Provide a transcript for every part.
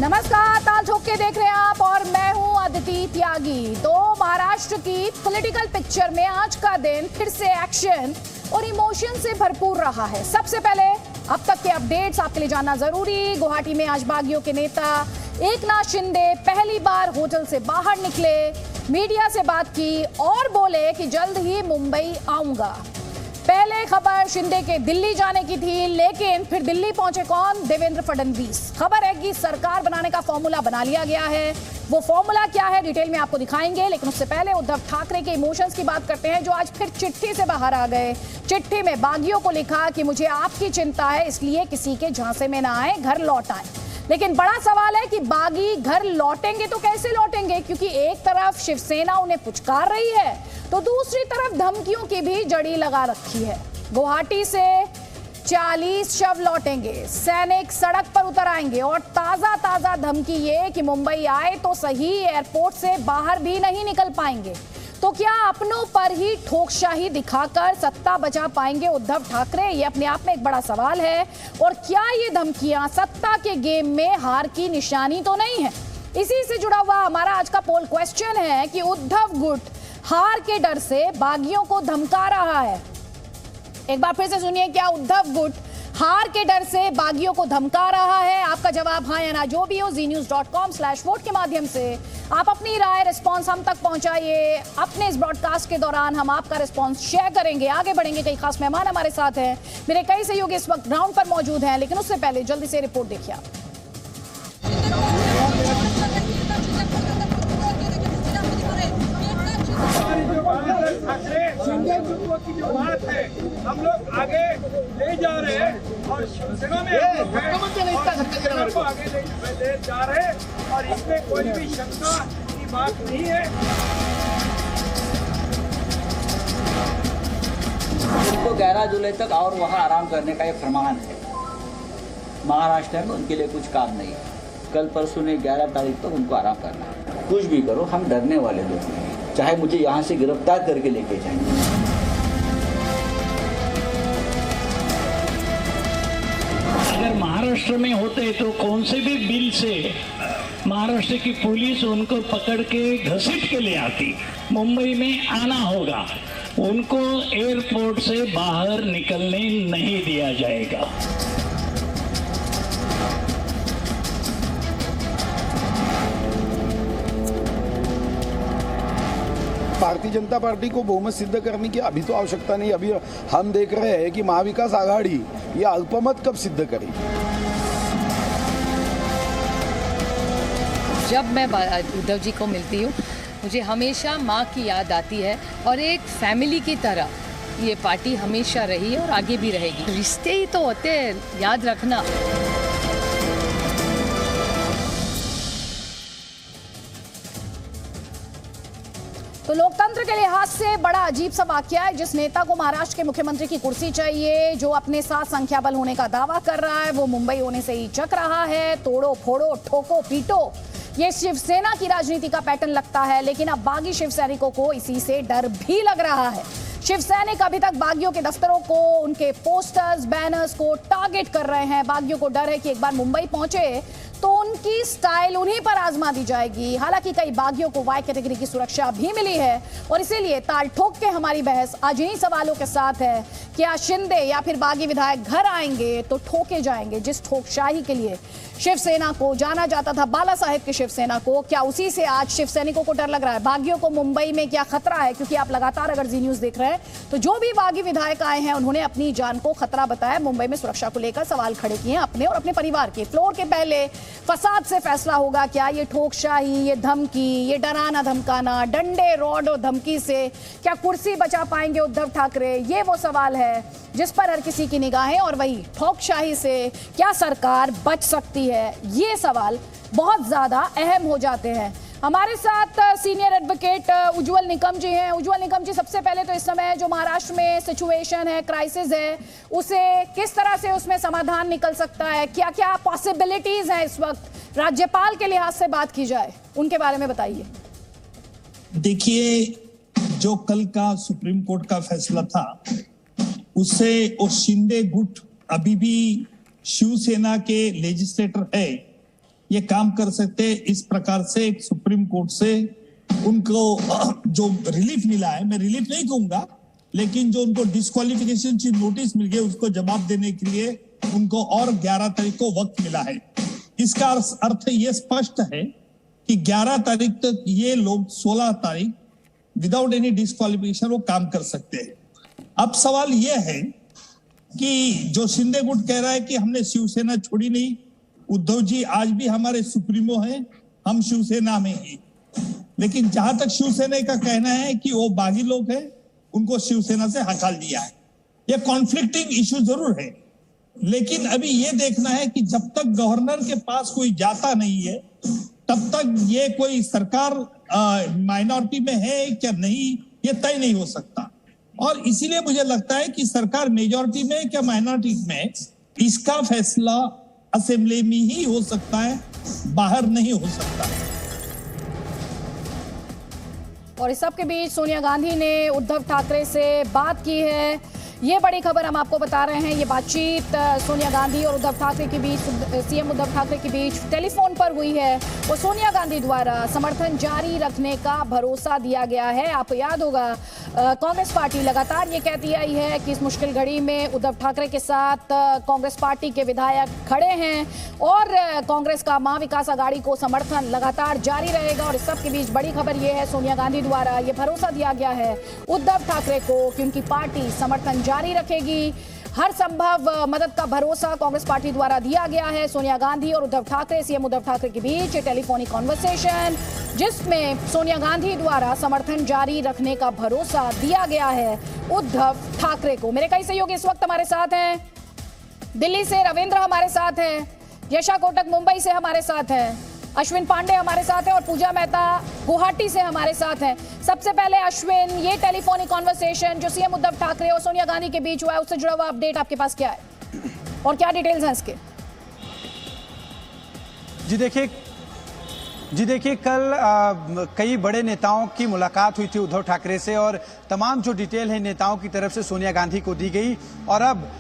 नमस्कार, ताल ठोक के देख रहे हैं आप और मैं हूं अदिति त्यागी। तो महाराष्ट्र की पॉलिटिकल पिक्चर में आज का दिन फिर से एक्शन और इमोशन से भरपूर रहा है। सबसे पहले अब तक के अपडेट्स आपके लिए जानना जरूरी। गुवाहाटी में आज बागियों के नेता एकनाथ शिंदे पहली बार होटल से बाहर निकले, मीडिया से बात की और बोले कि जल्द ही मुंबई आऊंगा। पहले खबर शिंदे के दिल्ली जाने की थी, लेकिन फिर दिल्ली पहुंचे कौन? देवेंद्र फडणवीस। खबर है कि सरकार बनाने का फॉर्मूला बना लिया गया है। वो फॉर्मूला क्या है डिटेल में आपको दिखाएंगे, लेकिन उससे पहले उद्धव ठाकरे के इमोशंस की बात करते हैं, जो आज फिर चिट्ठी से बाहर आ गए। चिट्ठी में बागियों को लिखा कि मुझे आपकी चिंता है, इसलिए किसी के झांसे में ना आए, घर लौट आए। लेकिन बड़ा सवाल है कि बागी घर लौटेंगे तो कैसे लौटेंगे, क्योंकि एक तरफ शिवसेना उन्हें पुचकार रही है तो दूसरी तरफ धमकियों की भी जड़ी लगा रखी है। गुवाहाटी से 40 शव लौटेंगे, सैनिक सड़क पर उतर आएंगे और ताजा धमकी ये कि मुंबई आए तो सही, एयरपोर्ट से बाहर भी नहीं निकल पाएंगे। तो क्या अपनों पर ही ठोकशाही दिखाकर सत्ता बचा पाएंगे उद्धव ठाकरे? ये अपने आप में एक बड़ा सवाल है। और क्या ये धमकियां सत्ता के गेम में हार की निशानी तो नहीं है? इसी से जुड़ा हुआ हमारा आज का पोल क्वेश्चन है कि उद्धव गुट हार के डर से बागियों को धमका रहा है। एक बार फिर से सुनिए, क्या उद्धव गुट हार के डर से बागियों को धमका रहा है? आपका जवाब हाँ या ना जो भी हो, znews.com/vote के माध्यम से आप अपनी राय रिस्पांस हम तक पहुंचाइए। अपने इस ब्रॉडकास्ट के दौरान हम आपका रिस्पांस शेयर करेंगे, आगे बढ़ेंगे। कई खास मेहमान हमारे साथ हैं, मेरे कई सहयोगी इस वक्त ग्राउंड पर मौजूद हैं, लेकिन उससे पहले जल्दी से रिपोर्ट देखिए आप। की जो बात है हम लोग आगे ले जा रहे हैं और शिवसेना में को आगे ले जा रहे हैं और इसमें कोई भी शंका की बात नहीं है। उनको 11 जुलाई तक और वहाँ आराम करने का एक फरमान है। महाराष्ट्र में उनके लिए कुछ काम नहीं है। कल परसों ने 11 तारीख तक उनको आराम करना है। कुछ भी करो, हम डरने वाले लोग नहीं, चाहे मुझे यहाँ से गिरफ्तार करके लेके जाएंगे। अगर महाराष्ट्र में होते तो कौन से भी बिल से महाराष्ट्र की पुलिस उनको पकड़ के घसीट के ले आती। मुंबई में आना होगा, उनको एयरपोर्ट से बाहर निकलने नहीं दिया जाएगा। भारतीय जनता पार्टी को बहुमत सिद्ध करने की अभी तो आवश्यकता नहीं। अभी हम देख रहे हैं कि महाविकास आघाड़ी ये अल्पमत कब सिद्ध करेगी। जब मैं उद्धव जी को मिलती हूँ, मुझे हमेशा माँ की याद आती है और एक फैमिली की तरह ये पार्टी हमेशा रही और आगे भी रहेगी। रिश्ते ही तो होते हैं, याद रखना। तो लोकतंत्र के लिहाज से बड़ा अजीब सा वाकया है। जिस नेता को महाराष्ट्र के मुख्यमंत्री की कुर्सी चाहिए, जो अपने साथ संख्या बल होने का दावा कर रहा है, वो मुंबई होने से ही चक रहा है। तोड़ो फोड़ो, ठोको पीटो, ये शिवसेना की राजनीति का पैटर्न लगता है। लेकिन अब बागी शिव सैनिकों को इसी से डर भी लग रहा है। शिव सैनिक अभी तक बागियों के दफ्तरों को, उनके पोस्टर्स, बैनर्स को टारगेट कर रहे हैं। बागियों को डर है कि एक बार मुंबई पहुंचे तो उनकी स्टाइल उन्हीं पर आजमा दी जाएगी। हालांकि कई बागियों को वाई कैटेगरी की सुरक्षा भी मिली है और इसीलिए ताल ठोक के हमारी बहस आज इन्हीं सवालों के साथ है। क्या शिंदे या फिर बागी विधायक घर आएंगे तो ठोके जाएंगे? जिस ठोकशाही के लिए शिवसेना को जाना जाता था, बाला साहेब की शिवसेना को, क्या उसी से आज शिव सैनिकों को डर लग रहा है? बागियों को मुंबई में क्या खतरा है? क्योंकि आप लगातार अगर जी न्यूज देख रहे हैं तो जो भी बागी विधायक आए हैं उन्होंने अपनी जान को खतरा बताया। मुंबई में सुरक्षा को लेकर सवाल खड़े किए हैं अपने और अपने परिवार के। फ्लोर के पहले फसाद से फैसला होगा क्या? ये ठोकशाही, ये धमकी, ये डराना धमकाना, डंडे रॉड और धमकी से क्या कुर्सी बचा पाएंगे उद्धव ठाकरे? ये वो सवाल है जिस पर हर किसी की निगाहें। और वही ठोकशाही से क्या सरकार बच सकती है? ये सवाल बहुत ज्यादा अहम हो जाते हैं। हमारे साथ सीनियर एडवोकेट उज्जवल निकम जी हैं। उज्जवल निकम जी, सबसे पहले तो इस समय जो महाराष्ट्र में सिचुएशन है, क्राइसिस है, उसे किस तरह से उसमें समाधान निकल सकता है? क्या क्या पॉसिबिलिटीज हैं इस वक्त राज्यपाल के लिहाज से बात की जाए, उनके बारे में बताइए। देखिए, जो कल का सुप्रीम कोर्ट का फैसला था उससे वो शिंदे गुट अभी भी शिवसेना के लेजिस्लेटर है, ये काम कर सकते हैं। इस प्रकार से एक सुप्रीम कोर्ट से उनको जो रिलीफ मिला है, मैं रिलीफ नहीं कहूंगा, लेकिन जो उनको डिस्क्वालिफिकेशन की नोटिस मिल गई उसको जवाब देने के लिए उनको और 11 तारीख को वक्त मिला है। इसका अर्थ ये स्पष्ट है कि 11 तारीख तक ये लोग 16 तारीख विदाउट एनी डिस्क्वालिफिकेशन वो काम कर सकते हैं। अब सवाल ये है कि जो शिंदे गुट कह रहा है कि हमने शिवसेना छोड़ी नहीं, उद्धव जी आज भी हमारे सुप्रीमो हैं, हम शिवसेना में हैं, लेकिन जहां तक शिवसेना का कहना है कि वो बागी लोग हैं, उनको शिवसेना से हटाल दिया है। ये कॉन्फ्लिक्टिंग इश्यू जरूर है, लेकिन अभी ये देखना है कि जब तक गवर्नर के पास कोई जाता नहीं है तब तक ये कोई सरकार माइनॉरिटी में है क्या नहीं, ये तय नहीं हो सकता। और इसीलिए मुझे लगता है कि सरकार मेजॉरिटी में क्या माइनॉरिटी में, इसका फैसला असेंबली में ही हो सकता है, बाहर नहीं हो सकता। और इस सब के बीच सोनिया गांधी ने उद्धव ठाकरे से बात की है। ये बड़ी खबर हम आपको बता रहे हैं। ये बातचीत सोनिया गांधी और उद्धव ठाकरे के बीच, सीएम उद्धव ठाकरे के बीच टेलीफोन पर हुई है। वो सोनिया गांधी द्वारा समर्थन जारी रखने का भरोसा दिया गया है। आपको याद होगा कांग्रेस पार्टी लगातार ये कहती आई है कि इस मुश्किल घड़ी में उद्धव ठाकरे के साथ कांग्रेस पार्टी के विधायक खड़े हैं और कांग्रेस का महाविकास आघाड़ी को समर्थन लगातार जारी रहेगा। और इस सब के बीच बड़ी खबर ये है, सोनिया गांधी द्वारा ये भरोसा दिया गया है उद्धव ठाकरे को कि उनकी पार्टी समर्थन जारी रखेगी। हर संभव मदद का भरोसा कांग्रेस पार्टी द्वारा दिया गया है। सोनिया गांधी और उद्धव ठाकरे, सीएम उद्धव ठाकरे के बीच टेलीफोनिक कॉन्वर्सेशन, जिसमें सोनिया गांधी द्वारा समर्थन जारी रखने का भरोसा दिया गया है उद्धव ठाकरे को। मेरे कई सहयोगी इस वक्त हमारे साथ हैं। दिल्ली से रविंद्र हमारे साथ हैं, यशा कोटक मुंबई से हमारे साथ हैं, अश्विन पांडे हमारे साथ हैं और पूजा मेहता गुवाहाटी से हमारे साथ हैं। सबसे पहले अश्विन, ये टेलीफोनिक कॉन्वर्सेशन जो सीएम उद्धव ठाकरे और सोनिया गांधी के बीच हुआ है, उससे जुड़ा हुआ अपडेट आपके पास क्या है और क्या डिटेल्स हैं इसके? जी देखिए कल कई बड़े नेताओं की मुलाकात हुई थी उद्धव ठाकरे से और तमाम जो डिटेल है नेताओं की तरफ से सोनिया गांधी को दी गई। और अब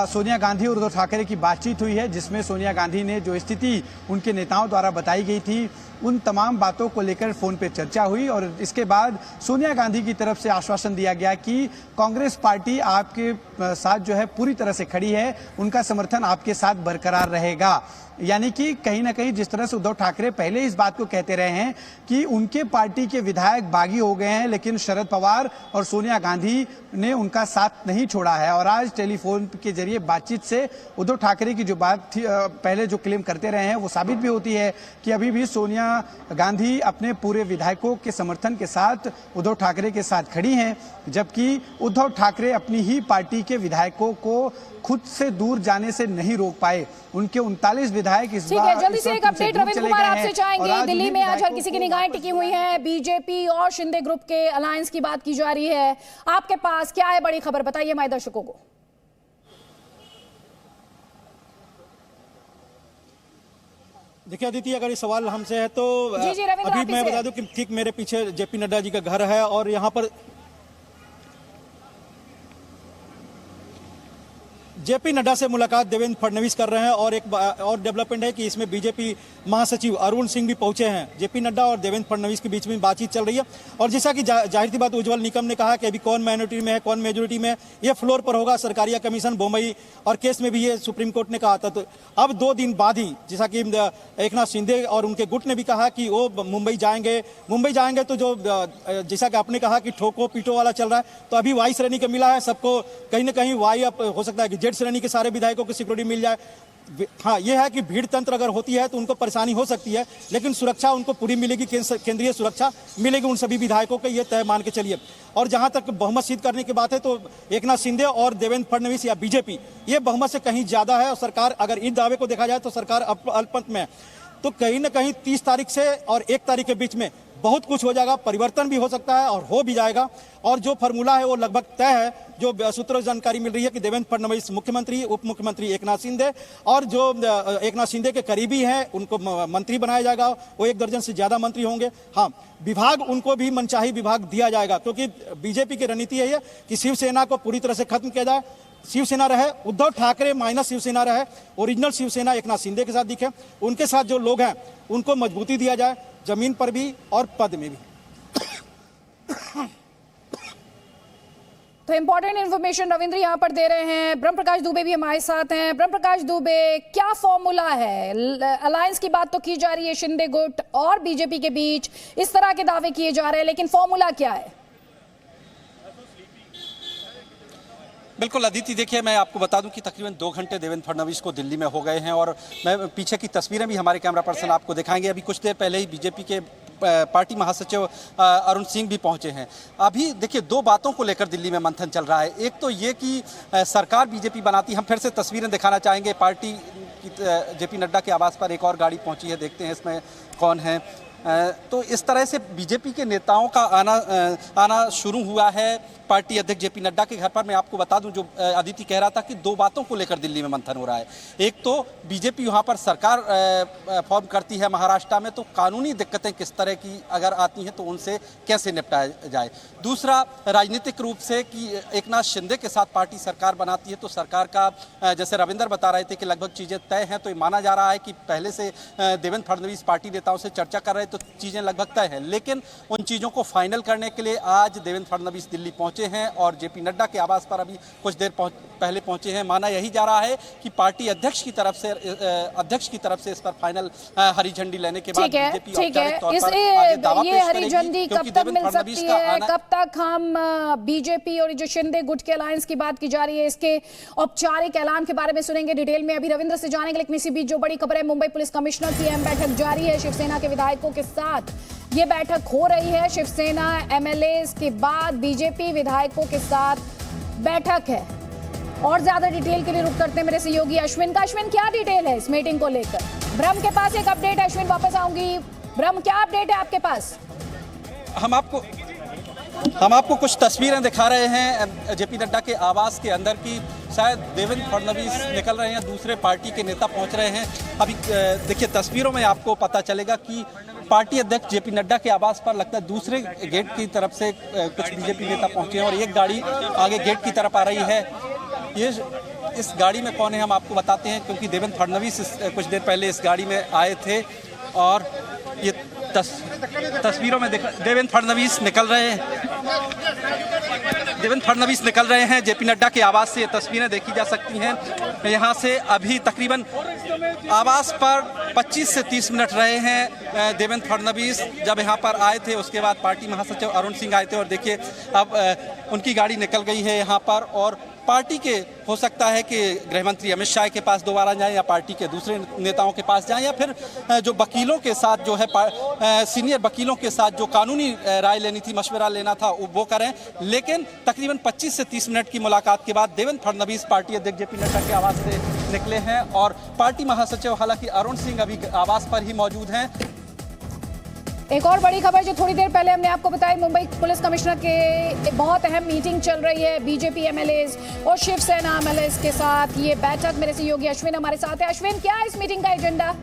सोनिया गांधी और उद्धव ठाकरे की बातचीत हुई है, जिसमें सोनिया गांधी ने जो स्थिति उनके नेताओं द्वारा बताई गई थी उन तमाम बातों को लेकर फोन पे चर्चा हुई। और इसके बाद सोनिया गांधी की तरफ से आश्वासन दिया गया कि कांग्रेस पार्टी आपके साथ जो है पूरी तरह से खड़ी है, उनका समर्थन आपके साथ बरकरार रहेगा। यानी कि कहीं ना कहीं जिस तरह से उद्धव ठाकरे पहले इस बात को कहते रहे हैं कि उनके पार्टी के विधायक बागी हो गए हैं, लेकिन शरद पवार और सोनिया गांधी ने उनका साथ नहीं छोड़ा है। और आज टेलीफोन के जरिए बातचीत से उद्धव ठाकरे की जो बात थी, पहले जो क्लेम करते रहे हैं, वो साबित भी होती है कि अभी भी सोनिया गांधी अपने पूरे विधायकों के समर्थन के साथ उद्धव ठाकरे के साथ खड़ी हैं, जबकि उद्धव ठाकरे अपनी ही पार्टी के विधायकों को खुद से दूर जाने से नहीं रोक पाए। उनके 39 विधायक इस बार जल्दी से एक अपडेट रविंद्र कुमार आपसे चाहेंगे। दिल्ली में आज हर किसी की निगाहें टिकी हुई हैं, बीजेपी और शिंदे ग्रुप के अलायंस की बात की जा रही है। आपके पास क्या है बड़ी खबर, बताइए हमारे दर्शकों को। देखिए अदिति, अगर ये सवाल हमसे है तो जी, अभी मैं बता दूं कि ठीक मेरे पीछे जेपी नड्डा जी का घर है और यहाँ पर जेपी नड्डा से मुलाकात देवेंद्र फडणवीस कर रहे हैं। और एक और डेवलपमेंट है कि इसमें बीजेपी महासचिव अरुण सिंह भी पहुंचे हैं। जेपी नड्डा और देवेंद्र फडणवीस के बीच में बातचीत चल रही है। और जैसा कि जाहिर सी बात, उज्जवल निकम ने कहा कि अभी कौन माइनॉरिटी में है कौन मेजोरिटी में है, ये फ्लोर पर होगा। सरकारिया कमीशन मुंबई और केस में भी ये सुप्रीम कोर्ट ने कहा था। तो अब 2 दिन बाद ही, जैसा कि एकनाथ शिंदे और उनके गुट ने भी कहा कि वो मुंबई जाएंगे तो जो जैसा कि आपने कहा कि ठोको पीटो वाला चल रहा है, तो अभी वाई श्रेणी का मिला है सबको, कहीं ना कहीं वाई अब हो सकता है कि जेड श्रेणी के सारे विधायकों को सिक्योरिटी मिल जाए। हाँ, यह है कि भीड़ तंत्र अगर होती है तो उनको परेशानी हो सकती है, लेकिन सुरक्षा उनको पूरी मिलेगी, केंद्रीय सुरक्षा मिलेगी उन सभी विधायकों को, ये तय मान के चलिए। और जहां तक बहुमत सिद्ध करने की बात है तो एकनाथ शिंदे और देवेंद्र फडणवीस या बीजेपी, ये बहुमत से कहीं ज्यादा है। और सरकार, अगर इस दावे को देखा जाए तो सरकार अल्पमत में है। तो कहीं ना कहीं 30 तारीख से और 1 तारीख के बीच में बहुत कुछ हो जाएगा, परिवर्तन भी हो सकता है और हो भी जाएगा। और जो फार्मूला है वो लगभग तय है। जो सूत्रों से जानकारी मिल रही है कि देवेंद्र फडणवीस मुख्यमंत्री, उप मुख्यमंत्री एकनाथ शिंदे और जो एकनाथ शिंदे के करीबी हैं उनको मंत्री बनाया जाएगा। वो 1 दर्जन से ज्यादा मंत्री होंगे। हाँ, विभाग उनको भी मनचाही विभाग दिया जाएगा, क्योंकि बीजेपी की रणनीति यही है कि शिवसेना को पूरी तरह से खत्म किया जाए। शिवसेना रहे, उद्धव ठाकरे माइनस शिवसेना रहे, ओरिजिनल शिवसेना एकनाथ शिंदे के साथ दिखे, उनके साथ जो लोग हैं उनको मजबूती दिया जाए, जमीन पर भी और पद में भी। तो इंपॉर्टेंट इन्फॉर्मेशन रविंद्र यहाँ पर दे रहे हैं। ब्रह्म प्रकाश दुबे भी हमारे साथ हैं। ब्रह्म प्रकाश दुबे, क्या फॉर्मूला है? अलायंस की बात तो की जा रही है शिंदे गुट और बीजेपी के बीच, इस तरह के दावे किए जा रहे हैं, लेकिन फॉर्मूला क्या है? बिल्कुल अदिति, देखिए मैं आपको बता दूं कि तकरीबन 2 घंटे देवेंद्र फडणवीस को दिल्ली में हो गए हैं और मैं पीछे की तस्वीरें भी हमारे कैमरा पर्सन आपको दिखाएंगे। अभी कुछ देर पहले ही बीजेपी के पार्टी महासचिव अरुण सिंह भी पहुंचे हैं। अभी देखिए 2 बातों को लेकर दिल्ली में मंथन चल रहा है। एक तो ये कि सरकार बीजेपी बनाती, हम फिर से तस्वीरें दिखाना चाहेंगे। पार्टी की जेपी नड्डा के आवास पर एक और गाड़ी पहुंची है, देखते हैं इसमें कौन है। तो इस तरह से बीजेपी के नेताओं का आना शुरू हुआ है पार्टी अध्यक्ष जेपी नड्डा के घर पर। मैं आपको बता दूं, जो अदिति कह रहा था कि 2 बातों को लेकर दिल्ली में मंथन हो रहा है। एक तो बीजेपी वहां पर सरकार फॉर्म करती है महाराष्ट्र में, तो कानूनी दिक्कतें किस तरह की अगर आती हैं तो उनसे कैसे निपटाया जाए। दूसरा, राजनीतिक रूप से कि एकनाथ शिंदे के साथ पार्टी सरकार बनाती है तो सरकार का, जैसे रविंदर बता रहे थे कि लगभग चीज़ें तय हैं, तो ये माना जा रहा है कि पहले से देवेंद्र फडणवीस पार्टी नेताओं से चर्चा कर रहे तो चीज़ें लगभग तय हैं। लेकिन उन चीज़ों को फाइनल करने के लिए आज देवेंद्र फडणवीस दिल्ली पहुंचे हैं और जेपी नड्डा के आवास पर अभी कुछ देर पहले पहुंचे हैं। माना यही जा रहा है कि पार्टी अध्यक्ष की तरफ से इस पर फाइनल हरी झंडी लेने के बाद बीजेपी औपचारिक तौर पर आगे दावा पेश हरी झंडी कब तक मिल सकती है? कब तक हम बीजेपी और जो शिंदे गुट के अलायंस की बात की जा रही है, इसके औपचारिक ऐलान के बारे में सुनेंगे डिटेल में। अभी रविंद्र से जानेंगे, लेकिन इसी बीच जो बड़ी खबर है, मुंबई पुलिस कमिश्नर की अहम बैठक जारी है। शिवसेना के विधायकों के साथ ये बैठक हो रही है। शिवसेना एमएलए के बाद बीजेपी विधायकों के साथ बैठक है। और ज्यादा डिटेल के लिए रुक करते हैं मेरे सहयोगी अश्विन का। अश्विन, क्या डिटेल है इस मीटिंग को लेकर? ब्रह्म के पास एक अपडेट है, अश्विन वापस आऊंगी। ब्रह्म, क्या अपडेट है आपके पास? हम आपको कुछ तस्वीरें दिखा रहे हैं जेपी नड्डा के आवास के अंदर की। शायद देवेंद्र फडणवीस निकल रहे हैं, दूसरे पार्टी के नेता पहुंच रहे हैं। अभी देखिए तस्वीरों में आपको पता चलेगा कि पार्टी अध्यक्ष जेपी नड्डा के आवास पर लगता है दूसरे गेट की तरफ से कुछ बीजेपी नेता पहुंचे हैं और एक गाड़ी आगे गेट की तरफ आ रही है। ये इस गाड़ी में कौन है हम आपको बताते हैं, क्योंकि देवेंद्र फडणवीस कुछ देर पहले इस गाड़ी में आए थे और ये तस्वीरों में देवेंद्र फडणवीस निकल रहे हैं जेपी नड्डा के आवास से। ये तस्वीरें देखी जा सकती हैं। यहाँ से अभी तकरीबन आवास पर 25 से 30 मिनट रहे हैं देवेंद्र फडणवीस। जब यहाँ पर आए थे उसके बाद पार्टी महासचिव अरुण सिंह आए थे और देखिए अब उनकी गाड़ी निकल गई है यहाँ पर। और पार्टी के हो सकता है कि गृह मंत्री अमित शाह के पास दोबारा जाएं या पार्टी के दूसरे नेताओं के पास जाएं या फिर जो वकीलों के साथ जो है सीनियर वकीलों के साथ जो कानूनी राय लेनी थी, मशवरा लेना था, वो करें। लेकिन तकरीबन 25 से 30 मिनट की मुलाकात के बाद देवेंद्र फडणवीस पार्टी अध्यक्ष जेपी नड्डा के आवास से निकले हैं और पार्टी महासचिव हालांकि अरुण सिंह अभी आवास पर ही मौजूद हैं। एक और बड़ी खबर जो थोड़ी देर पहले हमने आपको बताई, मुंबई पुलिस कमिश्नर के बहुत अहम मीटिंग चल रही है बीजेपी एमएलएज और शिवसेना एमएलएज के साथ। ये बैठक, मेरे सहयोगी अश्विन हमारे साथ है। अश्विन, क्या है इस मीटिंग का एजेंडा?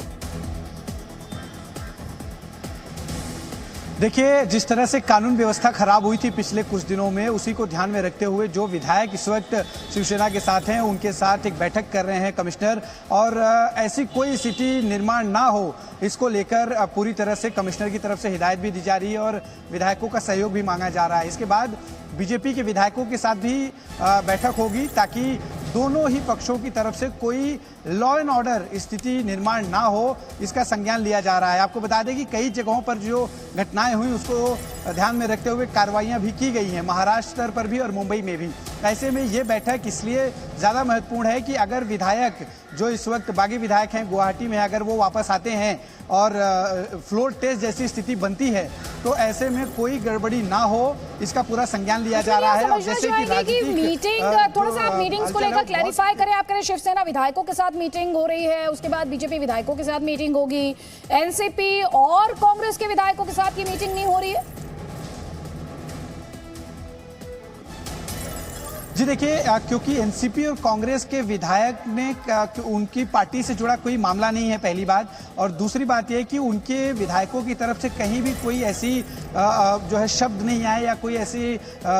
देखिए, जिस तरह से कानून व्यवस्था खराब हुई थी पिछले कुछ दिनों में, उसी को ध्यान में रखते हुए जो विधायक इस वक्त शिवसेना के साथ हैं उनके साथ एक बैठक कर रहे हैं कमिश्नर। और ऐसी कोई स्थिति निर्माण ना हो, इसको लेकर पूरी तरह से कमिश्नर की तरफ से हिदायत भी दी जा रही है और विधायकों का सहयोग भी मांगा जा रहा है। इसके बाद बीजेपी के विधायकों के साथ भी बैठक होगी ताकि दोनों ही पक्षों की तरफ से कोई लॉ एंड ऑर्डर स्थिति निर्माण ना हो, इसका संज्ञान लिया जा रहा है। आपको बता दें कि कई जगहों पर जो घटनाएं हुई उसको ध्यान में रखते हुए कार्रवाइयां भी की गई हैं, महाराष्ट्र स्तर पर भी और मुंबई में भी। ऐसे में ये बैठक इसलिए ज़्यादा महत्वपूर्ण है कि अगर विधायक जो इस वक्त बागी विधायक हैं गुवाहाटी में, अगर वो वापस आते हैं और फ्लोर टेस्ट जैसी स्थिति बनती है तो ऐसे में कोई गड़बड़ी ना हो, इसका पूरा संज्ञान लिया जा रहा है। और जैसे कि मीटिंग, थोड़ा सा आप मीटिंग्स को लेकर क्लैरिफाई करें। आप कह रहे शिवसेना विधायकों के साथ मीटिंग हो रही है, उसके बाद बीजेपी विधायकों के साथ मीटिंग होगी, एनसीपी और कांग्रेस के विधायकों के साथ की मीटिंग नहीं हो रही है? जी देखिए, क्योंकि एनसीपी और कांग्रेस के विधायक ने उनकी पार्टी से जुड़ा कोई मामला नहीं है, पहली बात। और दूसरी बात यह कि उनके विधायकों की तरफ से कहीं भी कोई ऐसी जो है शब्द नहीं आए या कोई ऐसी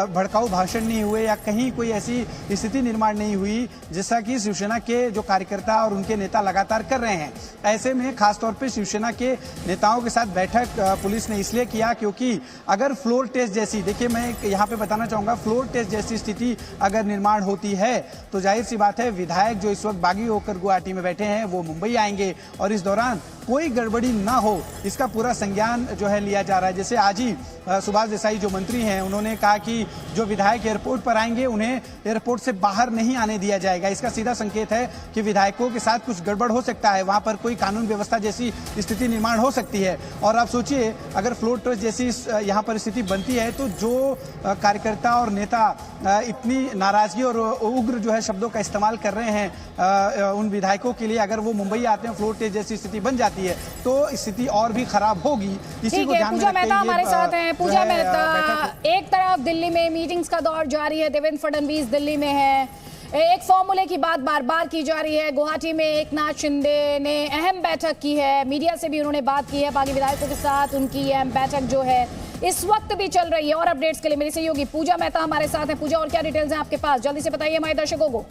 भड़काऊ भाषण नहीं हुए या कहीं कोई ऐसी स्थिति निर्माण नहीं हुई जैसा कि शिवसेना के जो कार्यकर्ता और उनके नेता लगातार कर रहे हैं। ऐसे में खासतौर पर शिवसेना के नेताओं के साथ बैठक पुलिस ने इसलिए किया क्योंकि अगर फ्लोर टेस्ट जैसी, देखिए मैं यहाँ पे बताना चाहूंगा, फ्लोर टेस्ट जैसी स्थिति अगर निर्माण होती है तो जाहिर सी बात है विधायक जो इस वक्त बागी होकर गुवाहाटी में बैठे हैं वो मुंबई आएंगे और इस दौरान कोई गड़बड़ी ना हो इसका पूरा संज्ञान जो है लिया जा रहा है। जैसे आज ही सुभाष देसाई जो मंत्री हैं उन्होंने कहा कि जो विधायक एयरपोर्ट पर आएंगे उन्हें एयरपोर्ट से बाहर नहीं आने दिया जाएगा। इसका सीधा संकेत है कि विधायकों के साथ कुछ गड़बड़ हो सकता है, वहां पर कोई कानून व्यवस्था जैसी स्थिति निर्माण हो सकती है। और आप सोचिए अगर फ्लोर टेस्ट जैसी यहाँ पर स्थिति बनती है तो जो कार्यकर्ता और नेता इतनी नाराजगी और उग्र जो है शब्दों का इस्तेमाल कर रहे हैं उन विधायकों के लिए, अगर वो मुंबई आते हैं फ्लोर टेस्ट जैसी स्थिति बन जाती है तो स्थिति और भी खराब होगी। इसी को ध्यान में पूजा मेहता हमारे साथ हैं। पूजा मेहता, एक तरफ दिल्ली में मीटिंग्स का दौर जारी है, देवेंद्र फडणवीस दिल्ली में है, एक फॉर्मूले की बात बार बार की जा रही है। गुवाहाटी में एकनाथ शिंदे ने अहम बैठक की है, मीडिया से भी उन्होंने बात की है, बागी विधायकों के साथ उनकी अहम बैठक जो है इस वक्त भी चल रही है। और अपडेट्स के लिए मेरी सहयोगी पूजा मेहता हमारे साथ है। पूजा, और क्या डिटेल्स हैं आपके पास, जल्दी से बताइए हमारे दर्शकों को।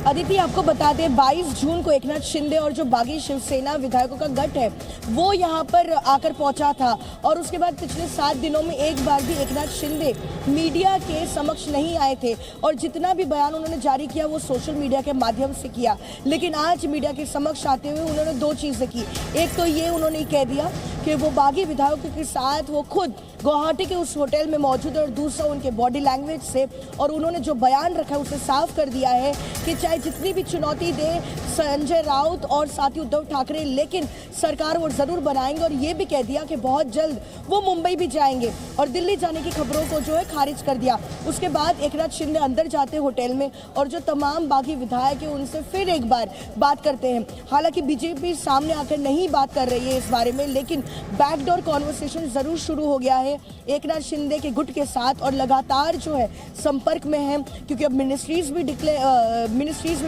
अदिति, आपको बता दें 22 जून को एकनाथ शिंदे और जो बागी शिवसेना विधायकों का गठ है वो यहाँ पर आकर पहुंचा था और उसके बाद पिछले 7 दिनों में एक बार भी एकनाथ शिंदे मीडिया के समक्ष नहीं आए थे और जितना भी बयान उन्होंने जारी किया वो सोशल मीडिया के माध्यम से किया। लेकिन आज मीडिया के समक्ष आते हुए उन्होंने 2 चीजें की। एक तो ये उन्होंने कह दिया कि वो बागी विधायकों के साथ वो खुद गुवाहाटी के उस होटल में मौजूद है और दूसरा उनके बॉडी लैंग्वेज से, और उन्होंने जो बयान रखा है उसे साफ कर दिया है कि चाहे जितनी भी चुनौती दे संजय राउत और साथ ही उद्धव ठाकरे, लेकिन सरकार वो जरूर बनाएंगे। और ये भी कह दिया कि बहुत जल्द वो मुंबई भी जाएंगे और दिल्ली जाने की खबरों को जो है खारिज कर दिया। उसके बाद एकनाथ शिंदे अंदर जाते होटल में और जो तमाम बागी विधायक है उनसे फिर एक बार बात करते हैं। हालांकि बीजेपी सामने आकर नहीं बात कर रही है इस बारे में, लेकिन बैकडोर कॉन्वर्सेशन जरूर शुरू हो गया है एकनाथ शिंदे के गुट के साथ और लगातार जो है संपर्क में है, क्योंकि अब मिनिस्ट्रीज भी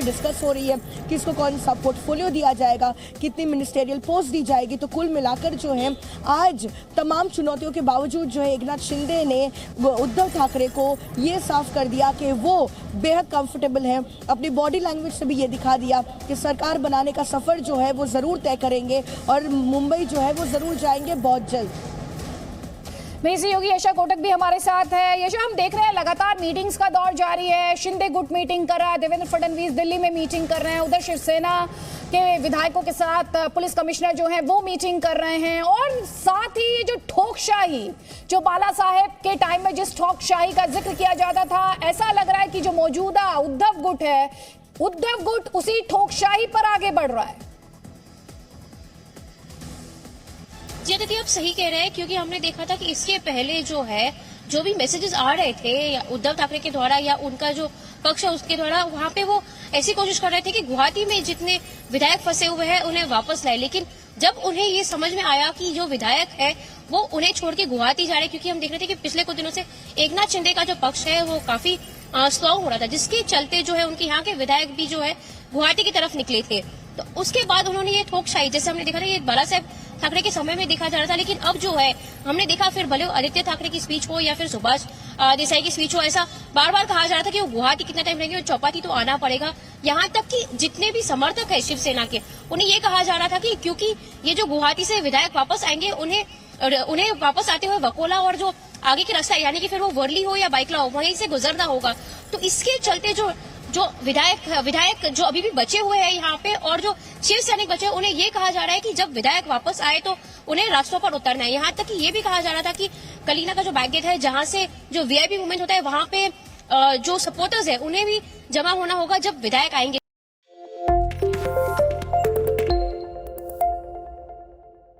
डिस्कस हो रही है कि इसको कौन सा पोर्टफोलियो दिया जाएगा, कितनी मिनिस्टेरियल पोस्ट दी जाएगी। तो कुल मिलाकर जो है आज तमाम चुनौतियों के बावजूद जो है एकनाथ शिंदे ने उद्धव ठाकरे को ये साफ कर दिया कि वो बेहद कंफर्टेबल है। अपनी बॉडी लैंग्वेज से भी ये दिखा दिया कि सरकार बनाने का सफर जो है वो जरूर तय करेंगे और मुंबई जो है वो जरूर जाएंगे बहुत जल्द। मेरी सहयोगी यशा कोटक भी हमारे साथ है। यशा, हम देख रहे हैं लगातार मीटिंग्स का दौर जारी है, शिंदे गुट मीटिंग कर रहा है, देवेंद्र फडणवीस दिल्ली में मीटिंग कर रहे हैं, उधर शिवसेना के विधायकों के साथ पुलिस कमिश्नर जो हैं वो मीटिंग कर रहे हैं, और साथ ही ये जो ठोकशाही, जो बाला साहेब के टाइम में जिस ठोकशाही का जिक्र किया जाता था, ऐसा लग रहा है कि जो मौजूदा उद्धव गुट है, उद्धव गुट उसी ठोकशाही पर आगे बढ़ रहा है। जी दीदी, आप सही कह रहे हैं, क्योंकि हमने देखा था कि इसके पहले जो है जो भी मैसेजेस आ रहे थे या उद्धव ठाकरे के द्वारा या उनका जो पक्ष है उसके द्वारा, वहां पे वो ऐसी कोशिश कर रहे थे कि गुवाहाटी में जितने विधायक फंसे हुए हैं उन्हें वापस लाए। लेकिन जब उन्हें ये समझ में आया कि जो विधायक है वो उन्हें छोड़ के गुवाहाटी जा रहे, क्योंकि हम देख रहे थे कि पिछले कुछ दिनों से एकनाथ शिंदे का जो पक्ष है वो काफी स्ट्रॉन्ग हो रहा था, जिसके चलते जो है उनके यहाँ के विधायक भी जो है गुवाहाटी की तरफ निकले थे। तो उसके बाद उन्होंने ये ठोकशाही, जैसे हमने देखा था ये बाला साहेब ठाकरे के समय में देखा जा रहा था, लेकिन अब जो है हमने देखा फिर भले आदित्य ठाकरे की स्पीच हो या फिर सुभाष देसाई की स्पीच हो, ऐसा बार बार कहा जा रहा था कि वो गुवाहाटी कितना टाइम रहेंगे और चौपाटी तो आना पड़ेगा। यहाँ तक कि जितने भी समर्थक है शिवसेना के, उन्हें ये कहा जा रहा था कि क्योंकि ये जो गुवाहाटी से विधायक वापस आएंगे उन्हें वापस आते हुए वकोला और जो आगे के रास्ता यानी कि फिर वो वर्ली हो या बाइकला हो वहीं से गुजरना होगा। तो इसके चलते जो विधायक जो अभी भी बचे हुए हैं यहाँ पे और जो शिव सैनिक बचे, उन्हें ये कहा जा रहा है कि जब विधायक वापस आए तो उन्हें रास्तों पर उतरना है। यहाँ तक कि ये भी कहा जा रहा था कि कलीना का जो बैक गेट है, जहाँ से जो वीआईपी मूवमेंट होता है, वहाँ पे जो सपोर्टर्स है उन्हें भी जमा होना होगा जब विधायक आएंगे।